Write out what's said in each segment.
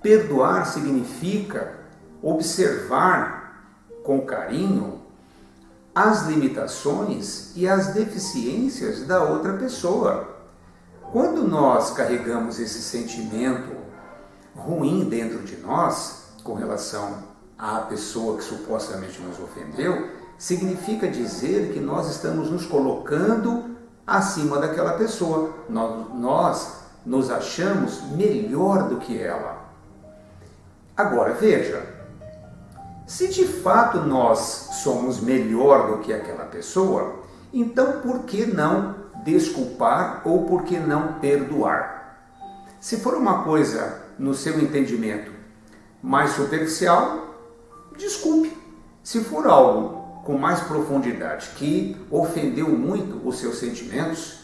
Perdoar significa observar com carinho as limitações e as deficiências da outra pessoa. Quando nós carregamos esse sentimento ruim dentro de nós, com relação à pessoa que supostamente nos ofendeu, significa dizer que nós estamos nos colocando acima daquela pessoa. Nós nos achamos melhor do que ela. Agora veja, se de fato nós somos melhor do que aquela pessoa, então por que não desculpar ou por que não perdoar? Se for uma coisa, no seu entendimento, mais superficial, desculpe. Se for algo com mais profundidade, que ofendeu muito os seus sentimentos,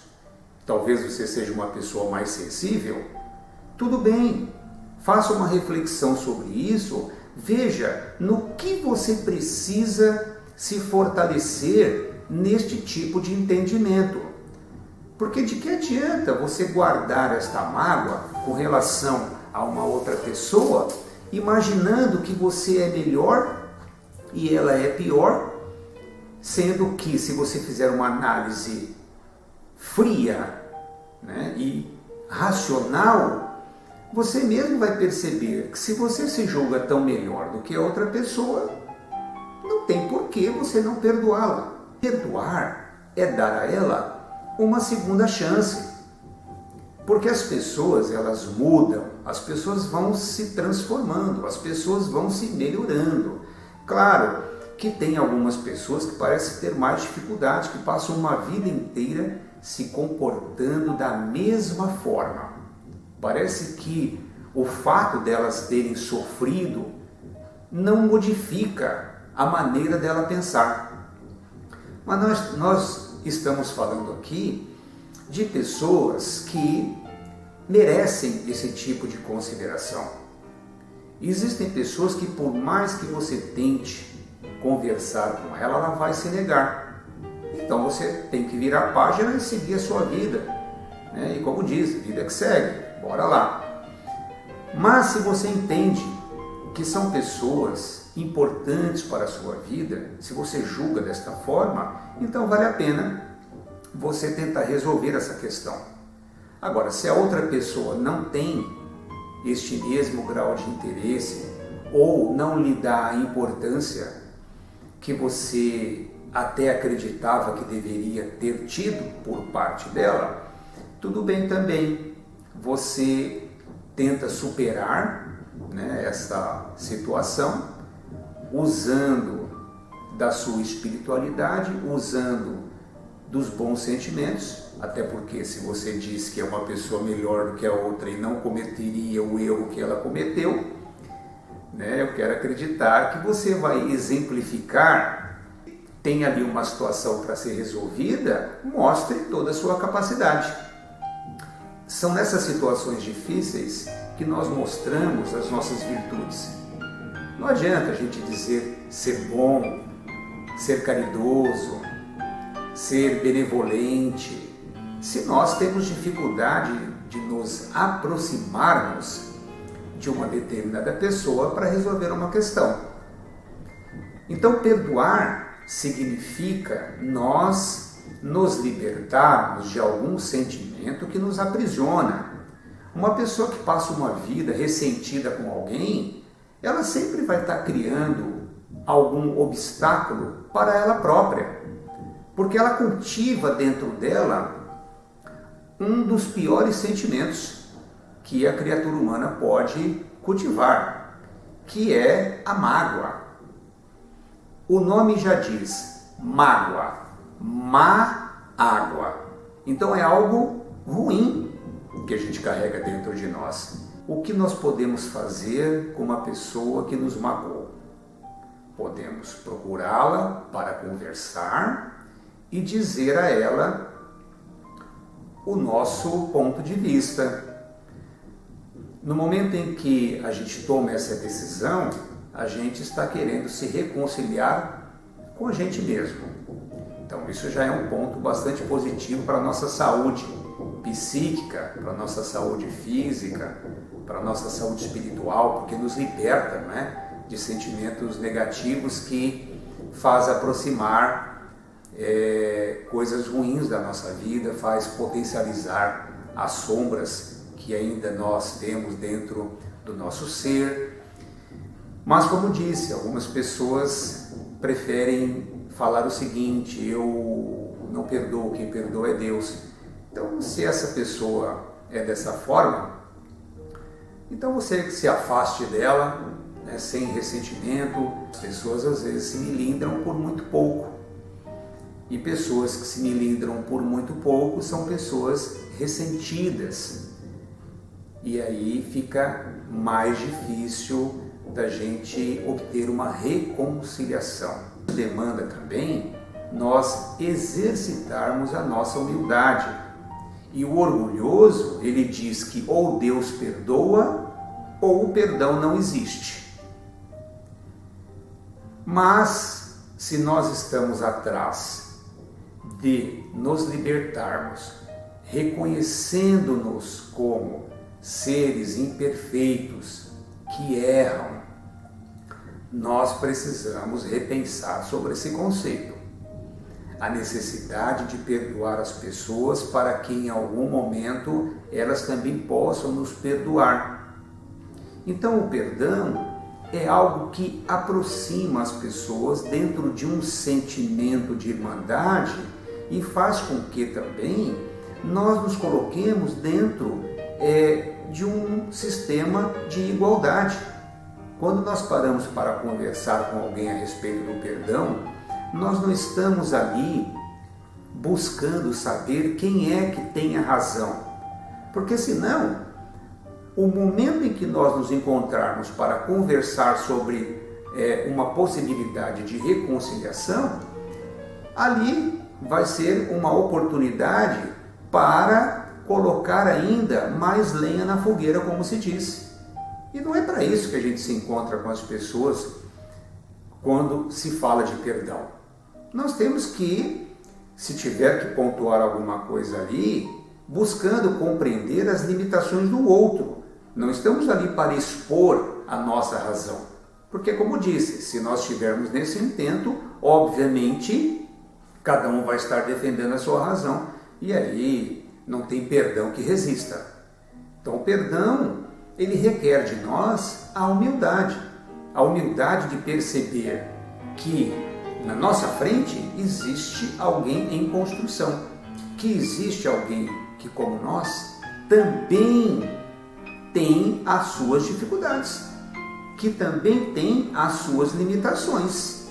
talvez você seja uma pessoa mais sensível, tudo bem, faça uma reflexão sobre isso, veja no que você precisa se fortalecer neste tipo de entendimento. Porque de que adianta você guardar esta mágoa com relação a uma outra pessoa, imaginando que você é melhor e ela é pior, sendo que se você fizer uma análise fria, né, e racional, você mesmo vai perceber que se você se julga tão melhor do que a outra pessoa, não tem por que você não perdoá-la. Perdoar é dar a ela uma segunda chance. Porque as pessoas, elas mudam, as pessoas vão se transformando, as pessoas vão se melhorando. Claro que tem algumas pessoas que parecem ter mais dificuldade, que passam uma vida inteira se comportando da mesma forma. Parece que o fato delas terem sofrido não modifica a maneira dela pensar. Mas nós estamos falando aqui de pessoas que merecem esse tipo de consideração. Existem pessoas que, por mais que você tente conversar com ela, ela vai se negar. Então você tem que virar a página e seguir a sua vida, né? E como diz, vida que segue, bora lá. Mas se você entende que são pessoas importantes para a sua vida, se você julga desta forma, então vale a pena você tentar resolver essa questão. Agora, se a outra pessoa não tem este mesmo grau de interesse ou não lhe dá a importância que você até acreditava que deveria ter tido por parte dela, tudo bem também. Você tenta superar, né, essa situação usando da sua espiritualidade, usando dos bons sentimentos, até porque se você diz que é uma pessoa melhor do que a outra e não cometeria o erro que ela cometeu, né, eu quero acreditar que você vai exemplificar, tem ali uma situação para ser resolvida, mostre toda a sua capacidade. São nessas situações difíceis que nós mostramos as nossas virtudes. Não adianta a gente dizer ser bom, ser caridoso, ser benevolente, se nós temos dificuldade de nos aproximarmos de uma determinada pessoa para resolver uma questão. Então, perdoar significa nós nos libertarmos de algum sentimento que nos aprisiona. Uma pessoa que passa uma vida ressentida com alguém, ela sempre vai estar criando algum obstáculo para ela própria. Porque ela cultiva dentro dela um dos piores sentimentos que a criatura humana pode cultivar, que é a mágoa. O nome já diz mágoa, má água. Então é algo ruim que a gente carrega dentro de nós. O que nós podemos fazer com uma pessoa que nos magoou? Podemos procurá-la para conversar e dizer a ela o nosso ponto de vista. No momento em que a gente toma essa decisão, a gente está querendo se reconciliar com a gente mesmo. Então isso já é um ponto bastante positivo para a nossa saúde psíquica, para a nossa saúde física, para a nossa saúde espiritual, porque nos liberta, né, de sentimentos negativos que faz aproximar coisas ruins da nossa vida, faz potencializar as sombras que ainda nós temos dentro do nosso ser. Mas, como disse, algumas pessoas preferem falar o seguinte: eu não perdoo, quem perdoa é Deus. Então, se essa pessoa é dessa forma, então você se afaste dela, né, sem ressentimento. As pessoas às vezes se milindram por muito pouco. E pessoas que se milindram por muito pouco são pessoas ressentidas. E aí fica mais difícil da gente obter uma reconciliação. Demanda também nós exercitarmos a nossa humildade. E o orgulhoso, ele diz que ou Deus perdoa ou o perdão não existe. Mas se nós estamos atrás de nos libertarmos, reconhecendo-nos como seres imperfeitos que erram, nós precisamos repensar sobre esse conceito. A necessidade de perdoar as pessoas para que em algum momento elas também possam nos perdoar. Então o perdão é algo que aproxima as pessoas dentro de um sentimento de irmandade e faz com que também nós nos coloquemos dentro de um sistema de igualdade. Quando nós paramos para conversar com alguém a respeito do perdão, nós não estamos ali buscando saber quem é que tem a razão. Porque senão, o momento em que nós nos encontrarmos para conversar sobre uma possibilidade de reconciliação, ali vai ser uma oportunidade para colocar ainda mais lenha na fogueira, como se diz. E não é para isso que a gente se encontra com as pessoas quando se fala de perdão. Nós temos que, se tiver que pontuar alguma coisa ali, buscando compreender as limitações do outro. Não estamos ali para expor a nossa razão. Porque, como disse, se nós estivermos nesse intento, obviamente, cada um vai estar defendendo a sua razão. E aí não tem perdão que resista. Então, o perdão, ele requer de nós a humildade. A humildade de perceber que na nossa frente existe alguém em construção. Que existe alguém que, como nós, também tem as suas dificuldades, que também tem as suas limitações.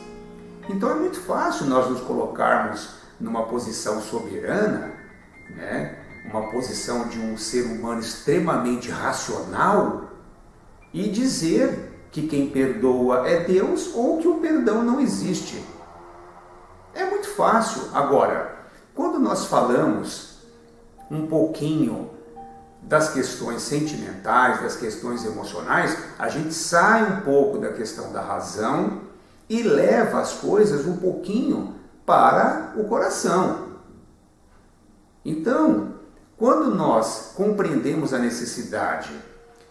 Então é muito fácil nós nos colocarmos numa posição soberana, né? Uma posição de um ser humano extremamente racional e dizer que quem perdoa é Deus ou que o perdão não existe. É muito fácil. Agora, quando nós falamos um pouquinho das questões sentimentais, das questões emocionais, a gente sai um pouco da questão da razão e leva as coisas um pouquinho para o coração. Então, quando nós compreendemos a necessidade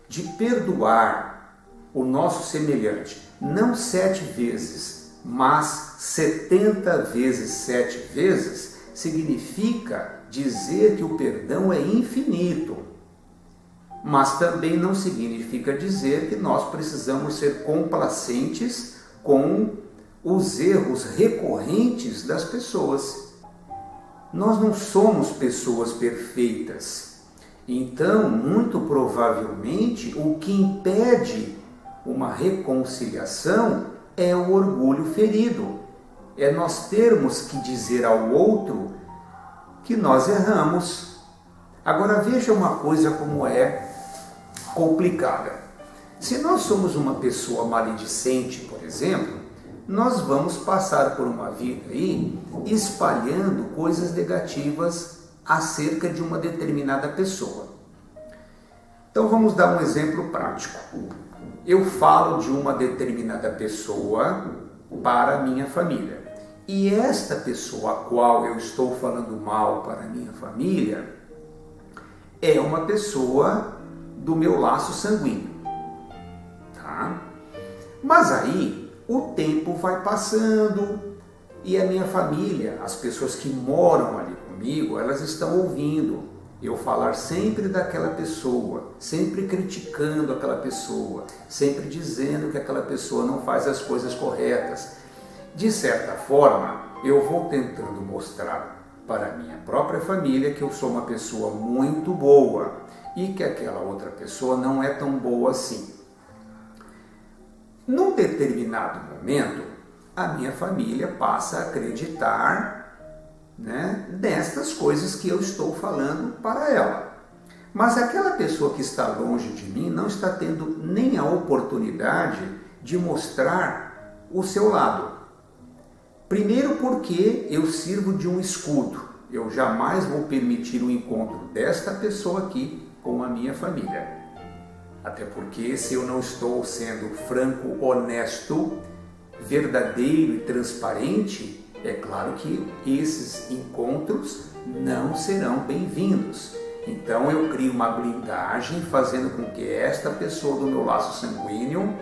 de perdoar o nosso semelhante, não 7 vezes, mas 70 vezes 7 vezes, significa dizer que o perdão é infinito. Mas também não significa dizer que nós precisamos ser complacentes com os erros recorrentes das pessoas. Nós não somos pessoas perfeitas. Então, muito provavelmente, o que impede uma reconciliação é o orgulho ferido. É nós termos que dizer ao outro que nós erramos. Agora veja uma coisa como é complicada. Se nós somos uma pessoa maledicente, por exemplo, nós vamos passar por uma vida aí espalhando coisas negativas acerca de uma determinada pessoa. Então vamos dar um exemplo prático. Eu falo de uma determinada pessoa para a minha família. E esta pessoa a qual eu estou falando mal para a minha família, é uma pessoa do meu laço sanguíneo, tá? Mas aí o tempo vai passando e a minha família, as pessoas que moram ali comigo, elas estão ouvindo eu falar sempre daquela pessoa, sempre criticando aquela pessoa, sempre dizendo que aquela pessoa não faz as coisas corretas. De certa forma, eu vou tentando mostrar para a minha própria família que eu sou uma pessoa muito boa e que aquela outra pessoa não é tão boa assim. Num determinado momento, a minha família passa a acreditar, né, nestas coisas que eu estou falando para ela. Mas aquela pessoa que está longe de mim não está tendo nem a oportunidade de mostrar o seu lado. Primeiro porque eu sirvo de um escudo. Eu jamais vou permitir o encontro desta pessoa aqui com a minha família. Até porque se eu não estou sendo franco, honesto, verdadeiro e transparente, é claro que esses encontros não serão bem-vindos. Então eu crio uma blindagem fazendo com que esta pessoa do meu laço sanguíneo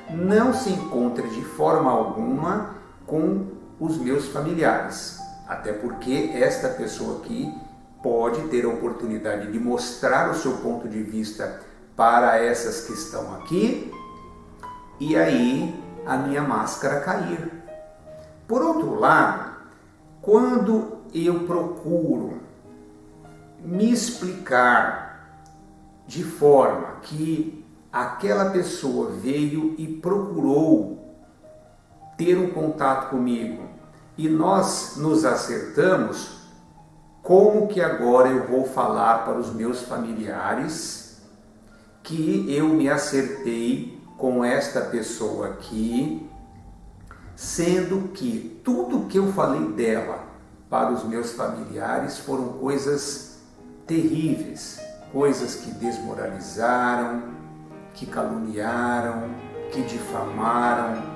não se encontre de forma alguma com os meus familiares. Até porque esta pessoa aqui pode ter a oportunidade de mostrar o seu ponto de vista para essas que estão aqui e aí a minha máscara cair. Por outro lado, quando eu procuro me explicar de forma que aquela pessoa veio e procurou ter um contato comigo e nós nos acertamos, como que agora eu vou falar para os meus familiares que eu me acertei com esta pessoa aqui, sendo que tudo que eu falei dela para os meus familiares foram coisas terríveis, coisas que desmoralizaram, que caluniaram, que difamaram.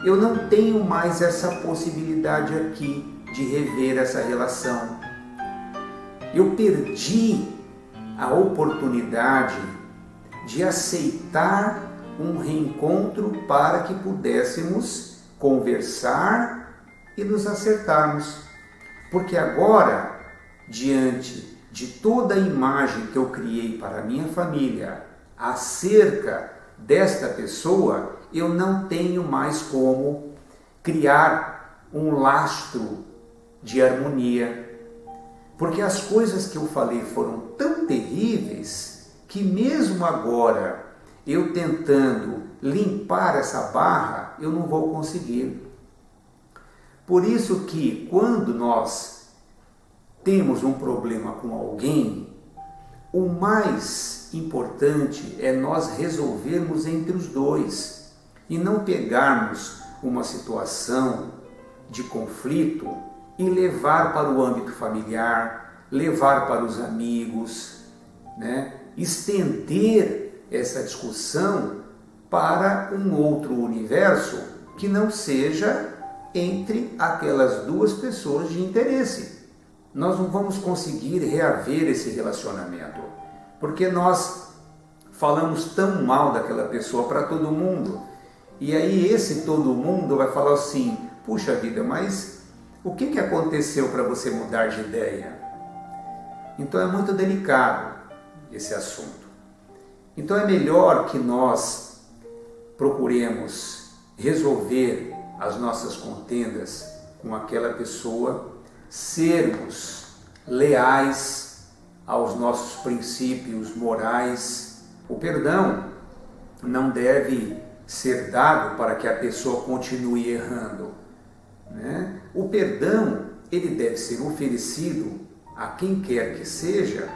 Eu não tenho mais essa possibilidade aqui de rever essa relação. Eu perdi a oportunidade de aceitar um reencontro para que pudéssemos conversar e nos acertarmos. Porque agora, diante de toda a imagem que eu criei para a minha família acerca desta pessoa, eu não tenho mais como criar um lastro de harmonia. Porque as coisas que eu falei foram tão terríveis que mesmo agora, eu tentando limpar essa barra, eu não vou conseguir. Por isso que quando nós temos um problema com alguém, o mais importante é nós resolvermos entre os dois e não pegarmos uma situação de conflito e levar para o âmbito familiar, levar para os amigos, né? Estender essa discussão para um outro universo que não seja entre aquelas duas pessoas de interesse. Nós não vamos conseguir reaver esse relacionamento, porque nós falamos tão mal daquela pessoa para todo mundo, e aí esse todo mundo vai falar assim: puxa vida, mas o que aconteceu para você mudar de ideia? Então é muito delicado esse assunto. Então é melhor que nós procuremos resolver as nossas contendas com aquela pessoa, sermos leais aos nossos princípios morais. O perdão não deve ser dado para que a pessoa continue errando, né? O perdão, ele deve ser oferecido a quem quer que seja,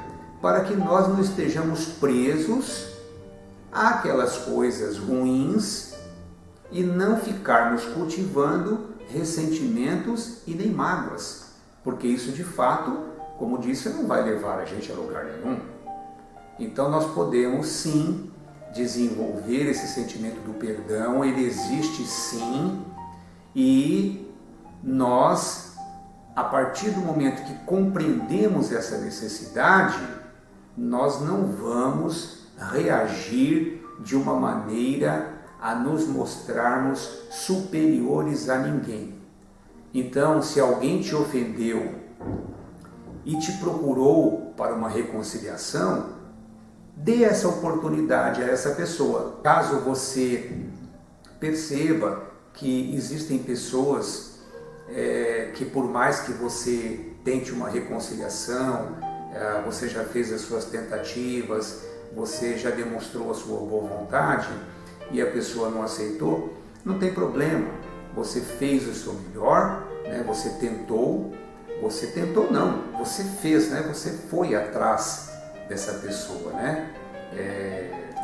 para que nós não estejamos presos àquelas coisas ruins e não ficarmos cultivando ressentimentos e nem mágoas, porque isso de fato, como disse, não vai levar a gente a lugar nenhum. Então nós podemos sim desenvolver esse sentimento do perdão, ele existe sim, e nós, a partir do momento que compreendemos essa necessidade, nós não vamos reagir de uma maneira a nos mostrarmos superiores a ninguém. Então, se alguém te ofendeu e te procurou para uma reconciliação, dê essa oportunidade a essa pessoa. Caso você perceba que existem pessoas que, por mais que você tente uma reconciliação, você já fez as suas tentativas, você já demonstrou a sua boa vontade e a pessoa não aceitou, não tem problema. Você fez o seu melhor, né? Você tentou não, você fez, né? Você foi atrás dessa pessoa, né?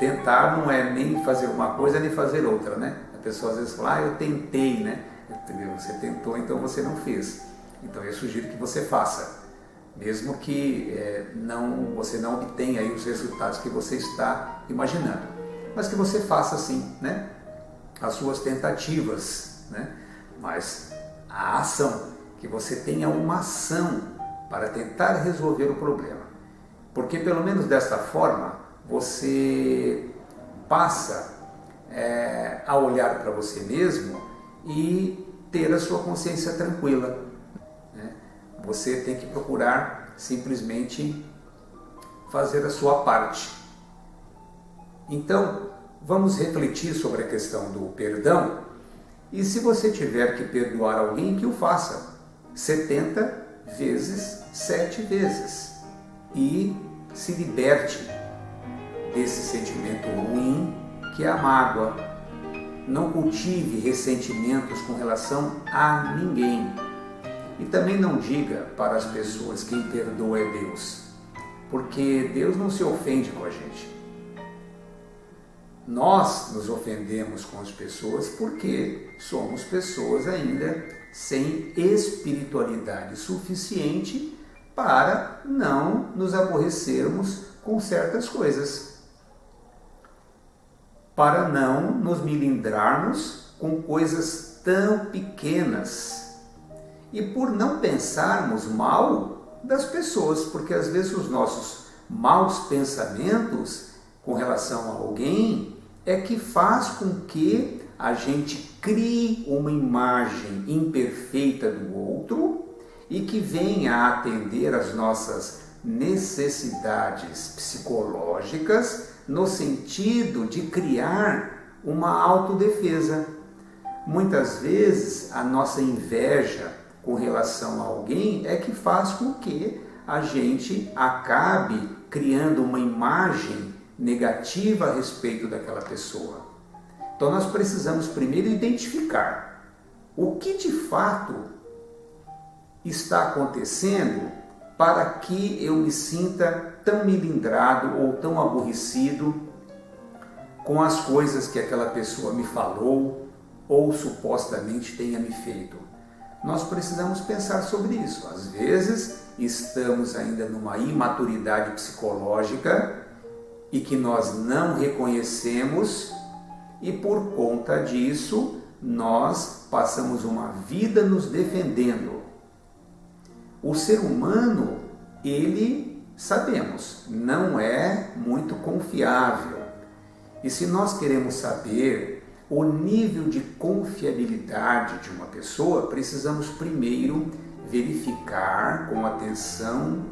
Tentar não é nem fazer uma coisa nem fazer outra, né? A pessoa às vezes fala, eu tentei, né? Entendeu? Você tentou, então você não fez. Então eu sugiro que você faça, mesmo que você não obtenha aí os resultados que você está imaginando, mas que você faça sim, né? As suas tentativas, né? Mas a ação, que você tenha uma ação para tentar resolver o problema, porque pelo menos desta forma você passa a olhar para você mesmo e ter a sua consciência tranquila, né? Você tem que procurar simplesmente fazer a sua parte. Então, vamos refletir sobre a questão do perdão, e se você tiver que perdoar alguém, que o faça 70 vezes, 7 vezes, e se liberte desse sentimento ruim que é a mágoa. Não cultive ressentimentos com relação a ninguém. E também não diga para as pessoas quem perdoa é Deus, porque Deus não se ofende com a gente. Nós nos ofendemos com as pessoas porque somos pessoas ainda sem espiritualidade suficiente para não nos aborrecermos com certas coisas, para não nos melindrarmos com coisas tão pequenas e por não pensarmos mal das pessoas, porque às vezes os nossos maus pensamentos com relação a alguém é que faz com que a gente crie uma imagem imperfeita do outro e que venha a atender às nossas necessidades psicológicas no sentido de criar uma autodefesa. Muitas vezes a nossa inveja com relação a alguém é que faz com que a gente acabe criando uma imagem negativa a respeito daquela pessoa. Então nós precisamos primeiro identificar o que de fato está acontecendo para que eu me sinta tão melindrado ou tão aborrecido com as coisas que aquela pessoa me falou ou supostamente tenha me feito. Nós precisamos pensar sobre isso. Às vezes estamos ainda numa imaturidade psicológica e que nós não reconhecemos, e por conta disso nós passamos uma vida nos defendendo. O ser humano, ele, sabemos, não é muito confiável. E se nós queremos saber o nível de confiabilidade de uma pessoa, precisamos primeiro verificar com atenção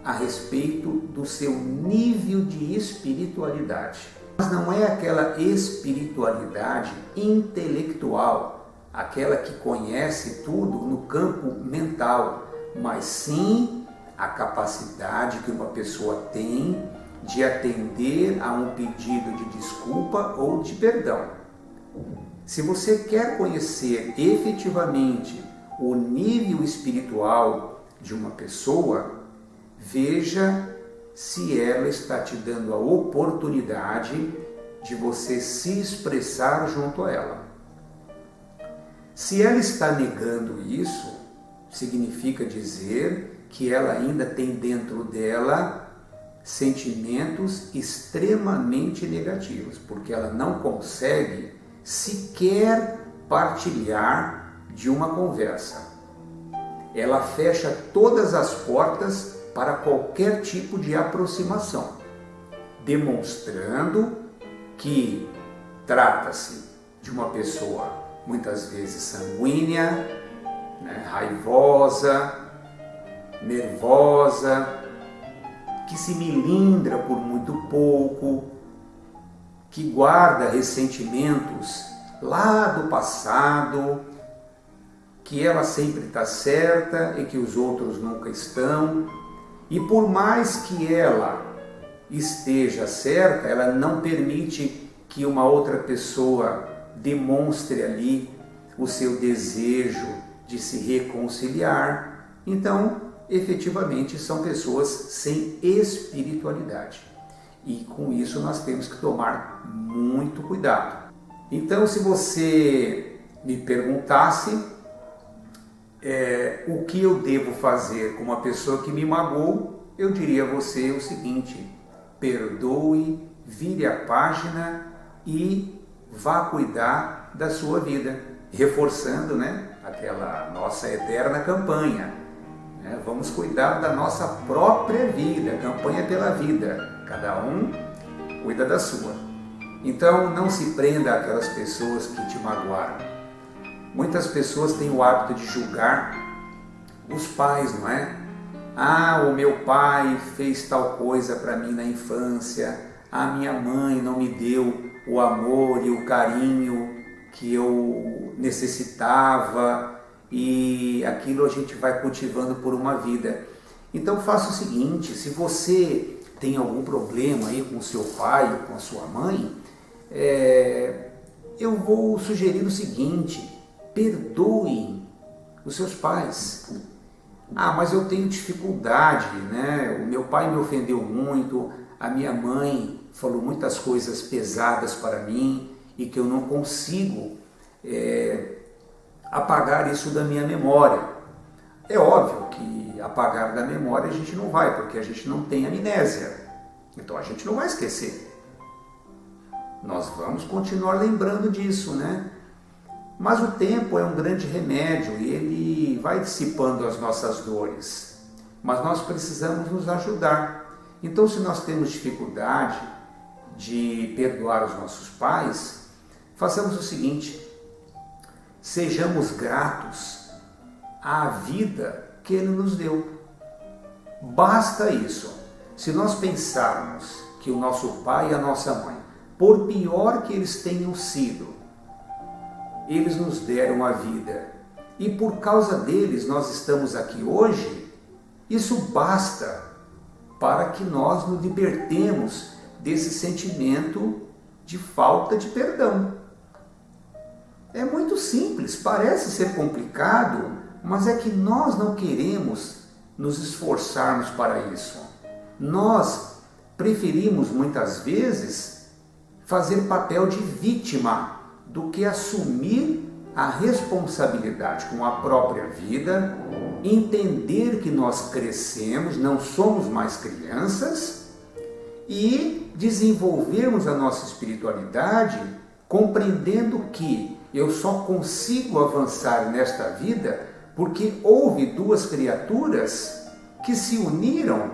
a respeito do seu nível de espiritualidade. Mas não é aquela espiritualidade intelectual, aquela que conhece tudo no campo mental, mas sim a capacidade que uma pessoa tem de atender a um pedido de desculpa ou de perdão. Se você quer conhecer efetivamente o nível espiritual de uma pessoa, veja se ela está te dando a oportunidade de você se expressar junto a ela. Se ela está negando isso, significa dizer que ela ainda tem dentro dela sentimentos extremamente negativos, porque ela não consegue sequer partilhar de uma conversa. Ela fecha todas as portas para qualquer tipo de aproximação, demonstrando que trata-se de uma pessoa muitas vezes sanguínea, né, raivosa, nervosa, que se melindra por muito pouco, que guarda ressentimentos lá do passado, que ela sempre está certa e que os outros nunca estão, e por mais que ela esteja certa, ela não permite que uma outra pessoa demonstre ali o seu desejo de se reconciliar. Então, efetivamente, são pessoas sem espiritualidade. E com isso nós temos que tomar muito cuidado. Então, se você me perguntasse o que eu devo fazer com uma pessoa que me magoou, eu diria a você o seguinte: perdoe, vire a página e vá cuidar da sua vida, reforçando, né, aquela nossa eterna campanha. Vamos cuidar da nossa própria vida, campanha pela vida, cada um cuida da sua. Então não se prenda àquelas pessoas que te magoaram. Muitas pessoas têm o hábito de julgar os pais, não é? Ah, o meu pai fez tal coisa para mim na infância, a minha mãe não me deu o amor e o carinho que eu necessitava, e aquilo a gente vai cultivando por uma vida. Então faça o seguinte: se você tem algum problema aí com o seu pai, com a sua mãe, eu vou sugerir o seguinte: perdoem os seus pais. Ah, mas eu tenho dificuldade, né? O meu pai me ofendeu muito, a minha mãe falou muitas coisas pesadas para mim e que eu não consigo apagar isso da minha memória. É óbvio que apagar da memória a gente não vai, porque a gente não tem amnésia. Então a gente não vai esquecer. Nós vamos continuar lembrando disso, né? Mas o tempo é um grande remédio e ele vai dissipando as nossas dores. Mas nós precisamos nos ajudar. Então, se nós temos dificuldade de perdoar os nossos pais, façamos o seguinte: sejamos gratos à vida que Ele nos deu. Basta isso. Se nós pensarmos que o nosso pai e a nossa mãe, por pior que eles tenham sido, eles nos deram a vida e por causa deles nós estamos aqui hoje, isso basta para que nós nos libertemos desse sentimento de falta de perdão. É muito simples, parece ser complicado, mas é que nós não queremos nos esforçarmos para isso. Nós preferimos muitas vezes fazer papel de vítima do que assumir a responsabilidade com a própria vida, entender que nós crescemos, não somos mais crianças, e desenvolvermos a nossa espiritualidade compreendendo que eu só consigo avançar nesta vida porque houve duas criaturas que se uniram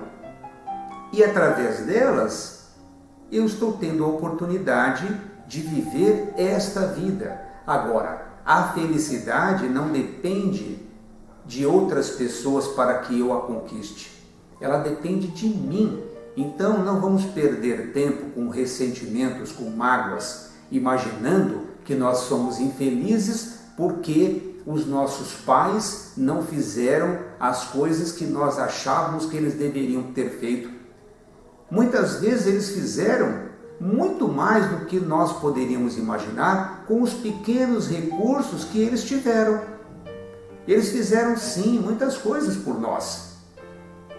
e através delas eu estou tendo a oportunidade de viver esta vida. Agora, a felicidade não depende de outras pessoas para que eu a conquiste. Ela depende de mim. Então, não vamos perder tempo com ressentimentos, com mágoas, imaginando que nós somos infelizes porque os nossos pais não fizeram as coisas que nós achávamos que eles deveriam ter feito. Muitas vezes eles fizeram muito mais do que nós poderíamos imaginar com os pequenos recursos que eles tiveram. Eles fizeram sim muitas coisas por nós.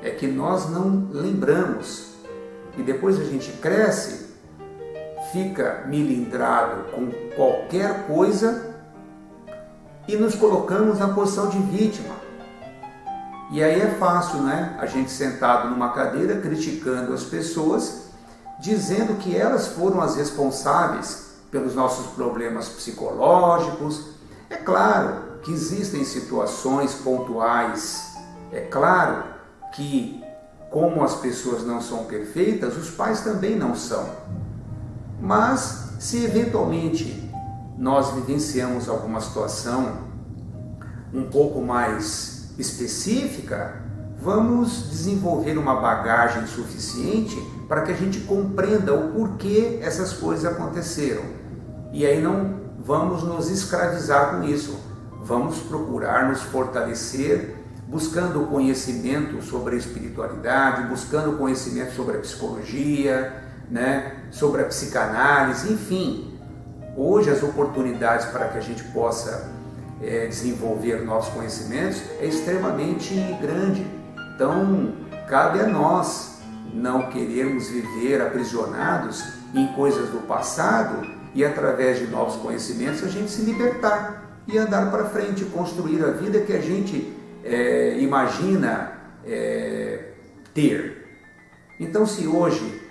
É que nós não lembramos. E depois a gente cresce, fica melindrado com qualquer coisa e nos colocamos na posição de vítima. E aí é fácil, né? A gente sentado numa cadeira criticando as pessoas, dizendo que elas foram as responsáveis pelos nossos problemas psicológicos. É claro que existem situações pontuais, é claro que como as pessoas não são perfeitas, os pais também não são. Mas se eventualmente nós vivenciamos alguma situação um pouco mais específica, vamos desenvolver uma bagagem suficiente para que a gente compreenda o porquê essas coisas aconteceram. E aí não vamos nos escravizar com isso. Vamos procurar nos fortalecer, buscando conhecimento sobre a espiritualidade, buscando conhecimento sobre a psicologia, sobre a psicanálise, enfim. Hoje as oportunidades para que a gente possa desenvolver novos conhecimentos é extremamente grande. Então, cabe a nós não querermos viver aprisionados em coisas do passado e, através de novos conhecimentos, a gente se libertar e andar para frente, construir a vida que a gente imagina ter. Então, se hoje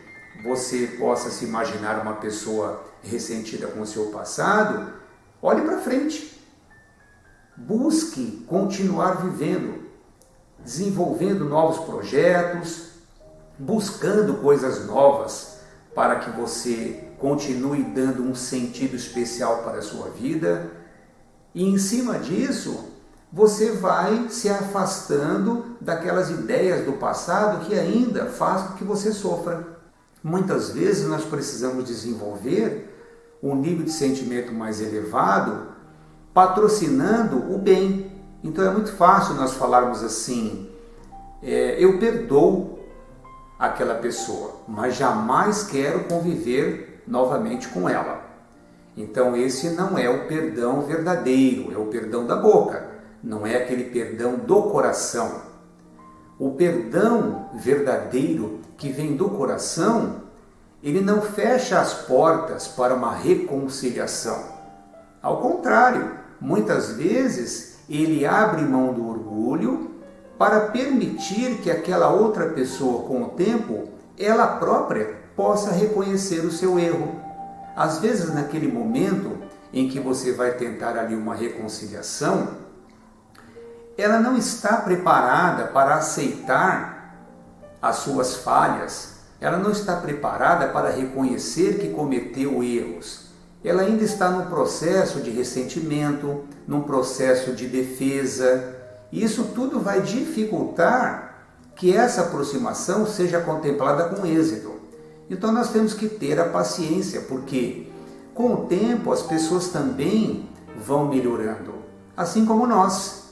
você possa se imaginar uma pessoa ressentida com o seu passado, olhe para frente. Busque continuar vivendo, desenvolvendo novos projetos, buscando coisas novas para que você continue dando um sentido especial para a sua vida. E em cima disso, você vai se afastando daquelas ideias do passado que ainda fazem com que você sofra. Muitas vezes nós precisamos desenvolver um nível de sentimento mais elevado, patrocinando o bem. Então é muito fácil nós falarmos assim, eu perdoo aquela pessoa, mas jamais quero conviver novamente com ela. Então esse não é o perdão verdadeiro, é o perdão da boca, não é aquele perdão do coração. O perdão verdadeiro que vem do coração, ele não fecha as portas para uma reconciliação. Ao contrário, muitas vezes ele abre mão do orgulho para permitir que aquela outra pessoa, com o tempo, ela própria possa reconhecer o seu erro. Às vezes, naquele momento em que você vai tentar ali uma reconciliação, ela não está preparada para aceitar as suas falhas, ela não está preparada para reconhecer que cometeu erros. Ela ainda está num processo de ressentimento, num processo de defesa. E isso tudo vai dificultar que essa aproximação seja contemplada com êxito. Então nós temos que ter a paciência, porque com o tempo as pessoas também vão melhorando, assim como nós.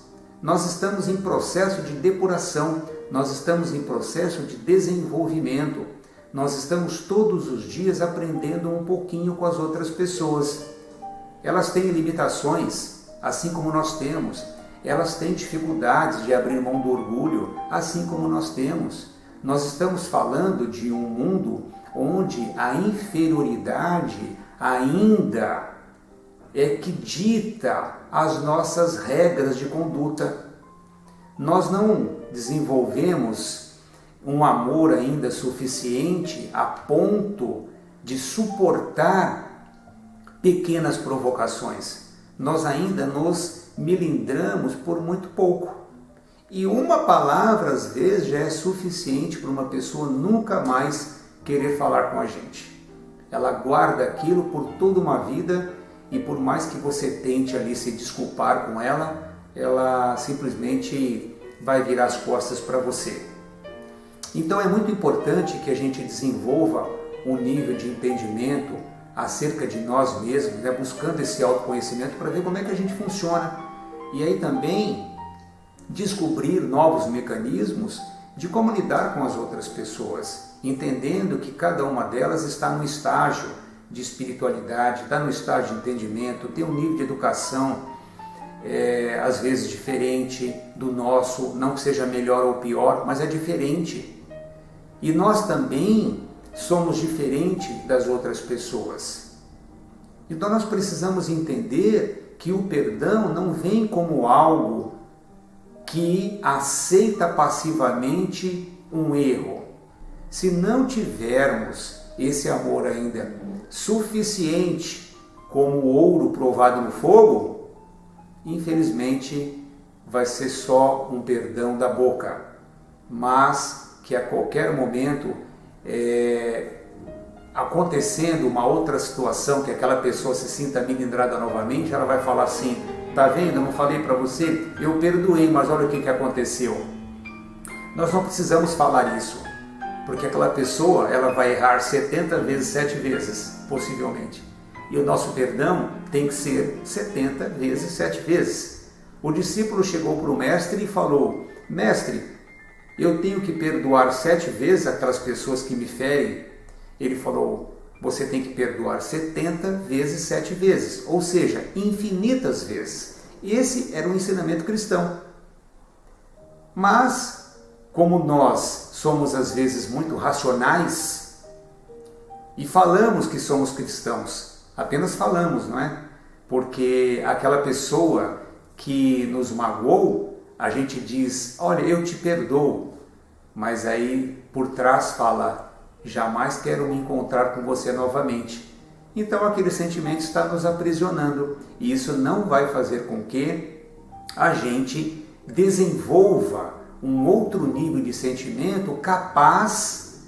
Nós estamos em processo de depuração, nós estamos em processo de desenvolvimento. Nós estamos todos os dias aprendendo um pouquinho com as outras pessoas. Elas têm limitações, assim como nós temos. Elas têm dificuldades de abrir mão do orgulho, assim como nós temos. Nós estamos falando de um mundo onde a inferioridade ainda é que dita as nossas regras de conduta. Nós não desenvolvemos um amor ainda suficiente a ponto de suportar pequenas provocações. Nós ainda nos melindramos por muito pouco. E uma palavra, às vezes, já é suficiente para uma pessoa nunca mais querer falar com a gente. Ela guarda aquilo por toda uma vida e por mais que você tente ali se desculpar com ela, ela simplesmente vai virar as costas para você. Então é muito importante que a gente desenvolva um nível de entendimento acerca de nós mesmos, buscando esse autoconhecimento para ver como é que a gente funciona. E aí também descobrir novos mecanismos de como lidar com as outras pessoas, entendendo que cada uma delas está no estágio de espiritualidade, está no estágio de entendimento, tem um nível de educação às vezes diferente do nosso, não que seja melhor ou pior, mas é diferente. E nós também somos diferentes das outras pessoas. Então nós precisamos entender que o perdão não vem como algo que aceita passivamente um erro. Se não tivermos esse amor ainda suficiente como o ouro provado no fogo, infelizmente vai ser só um perdão da boca, mas que a qualquer momento, acontecendo uma outra situação, que aquela pessoa se sinta melindrada novamente, ela vai falar assim: tá vendo, eu não falei para você? Eu perdoei, mas olha o que aconteceu. Nós não precisamos falar isso, porque aquela pessoa, ela vai errar 70 vezes, 7 vezes, possivelmente. E o nosso perdão tem que ser 70 vezes, 7 vezes. O discípulo chegou para o mestre e falou: mestre, eu tenho que perdoar 7 vezes aquelas pessoas que me ferem. Ele falou: você tem que perdoar 70 vezes 7 vezes, ou seja, infinitas vezes. Esse era um ensinamento cristão. Mas, como nós somos às vezes muito racionais e falamos que somos cristãos, apenas falamos, não é? Porque aquela pessoa que nos magoou, a gente diz: olha, eu te perdoo, mas aí por trás fala: jamais quero me encontrar com você novamente. Então aquele sentimento está nos aprisionando, e isso não vai fazer com que a gente desenvolva um outro nível de sentimento capaz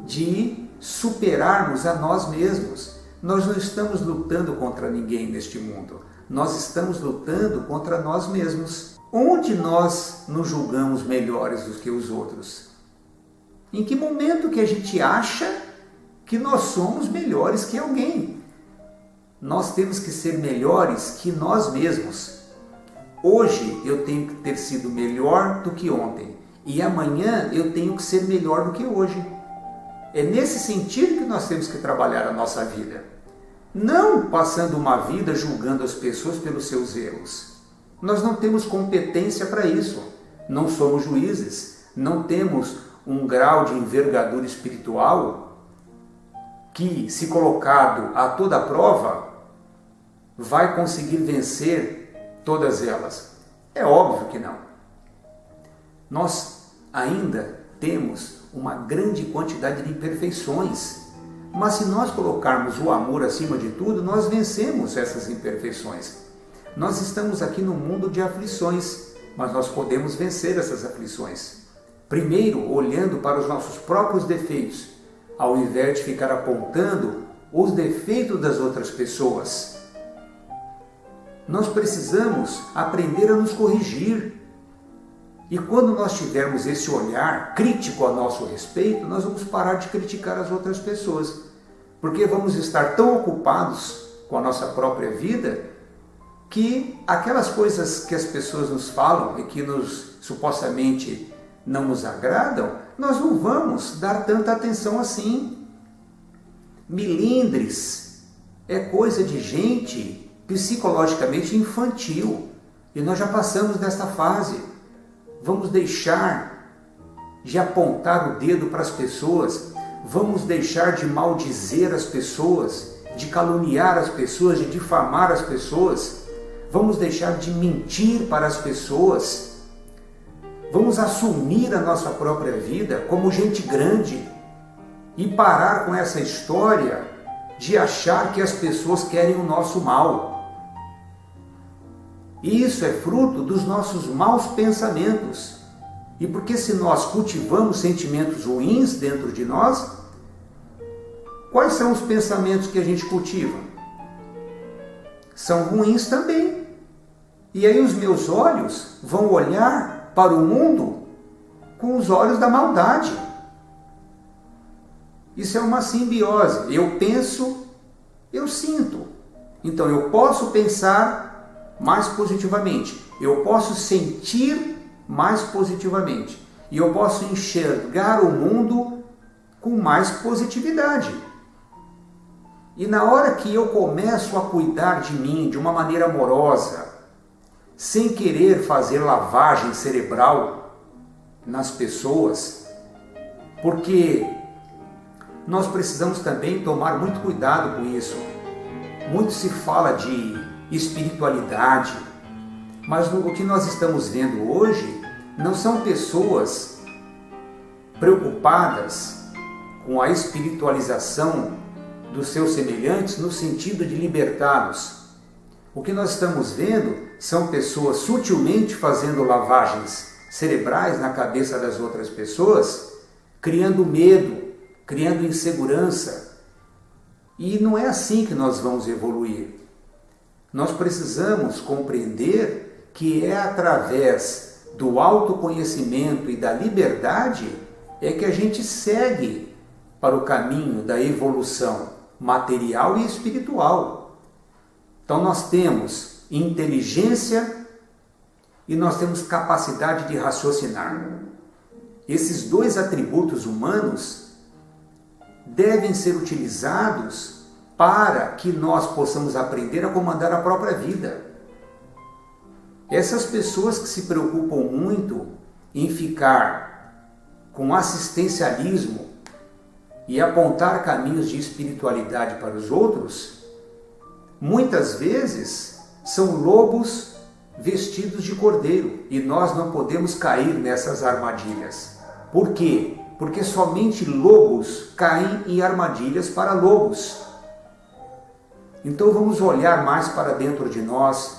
de superarmos a nós mesmos. Nós não estamos lutando contra ninguém neste mundo, nós estamos lutando contra nós mesmos. Onde nós nos julgamos melhores do que os outros? Em que momento que a gente acha que nós somos melhores que alguém? Nós temos que ser melhores que nós mesmos. Hoje eu tenho que ter sido melhor do que ontem, e amanhã eu tenho que ser melhor do que hoje. É nesse sentido que nós temos que trabalhar a nossa vida. Não passando uma vida julgando as pessoas pelos seus erros. Nós não temos competência para isso. Não somos juízes. Não temos um grau de envergadura espiritual que, se colocado a toda prova, vai conseguir vencer todas elas. É óbvio que não. Nós ainda temos uma grande quantidade de imperfeições, mas se nós colocarmos o amor acima de tudo, nós vencemos essas imperfeições. Nós estamos aqui no mundo de aflições, mas nós podemos vencer essas aflições. Primeiro, olhando para os nossos próprios defeitos, ao invés de ficar apontando os defeitos das outras pessoas. Nós precisamos aprender a nos corrigir. E quando nós tivermos esse olhar crítico a nosso respeito, nós vamos parar de criticar as outras pessoas. Porque vamos estar tão ocupados com a nossa própria vida que aquelas coisas que as pessoas nos falam e que supostamente não nos agradam, nós não vamos dar tanta atenção assim. Milindres é coisa de gente psicologicamente infantil, e nós já passamos dessa fase. Vamos deixar de apontar o dedo para as pessoas, vamos deixar de maldizer as pessoas, de caluniar as pessoas, de difamar as pessoas, vamos deixar de mentir para as pessoas, vamos assumir a nossa própria vida como gente grande e parar com essa história de achar que as pessoas querem o nosso mal. Isso é fruto dos nossos maus pensamentos. E porque se nós cultivamos sentimentos ruins dentro de nós, quais são os pensamentos que a gente cultiva? São ruins também. E aí os meus olhos vão olhar para o mundo com os olhos da maldade. Isso é uma simbiose. Eu penso, eu sinto. Então eu posso pensar mais positivamente, eu posso sentir mais positivamente, e eu posso enxergar o mundo com mais positividade. E na hora que eu começo a cuidar de mim de uma maneira amorosa, sem querer fazer lavagem cerebral nas pessoas, porque nós precisamos também tomar muito cuidado com isso. Muito se fala de espiritualidade, mas o que nós estamos vendo hoje não são pessoas preocupadas com a espiritualização dos seus semelhantes no sentido de libertá-los. O que nós estamos vendo são pessoas sutilmente fazendo lavagens cerebrais na cabeça das outras pessoas criando medo, criando insegurança. E não é assim que nós vamos evoluir. Nós precisamos compreender que é através do autoconhecimento e da liberdade é que a gente segue para o caminho da evolução material e espiritual. Então nós temos inteligência e nós temos capacidade de raciocinar. Esses dois atributos humanos devem ser utilizados para que nós possamos aprender a comandar a própria vida. Essas pessoas que se preocupam muito em ficar com assistencialismo e apontar caminhos de espiritualidade para os outros, muitas vezes são lobos vestidos de cordeiro, e nós não podemos cair nessas armadilhas. Por quê? Porque somente lobos caem em armadilhas para lobos. Então vamos olhar mais para dentro de nós,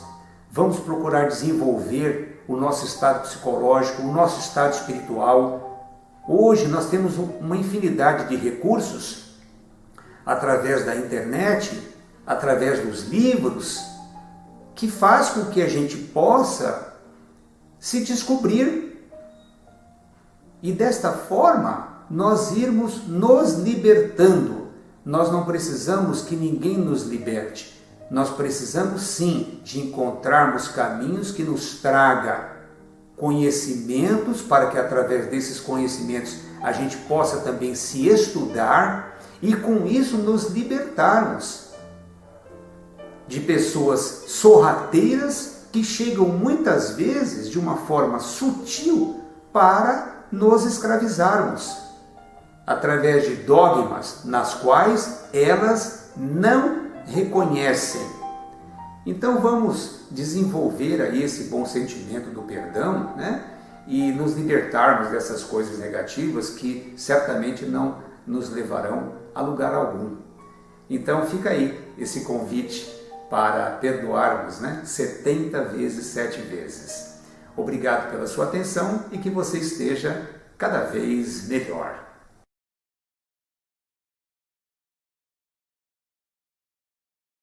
vamos procurar desenvolver o nosso estado psicológico, o nosso estado espiritual. Hoje nós temos uma infinidade de recursos através da internet, através dos livros, que faz com que a gente possa se descobrir e desta forma nós irmos nos libertando. Nós não precisamos que ninguém nos liberte. Nós precisamos sim de encontrarmos caminhos que nos traga conhecimentos, para que através desses conhecimentos a gente possa também se estudar e com isso nos libertarmos de pessoas sorrateiras que chegam muitas vezes de uma forma sutil para nos escravizarmos, através de dogmas nas quais elas não reconhecem. Então vamos desenvolver aí esse bom sentimento do perdão, né? E nos libertarmos dessas coisas negativas que certamente não nos levarão a lugar algum. Então fica aí esse convite para perdoarmos, né? 70 vezes 7 vezes. Obrigado pela sua atenção e que você esteja cada vez melhor.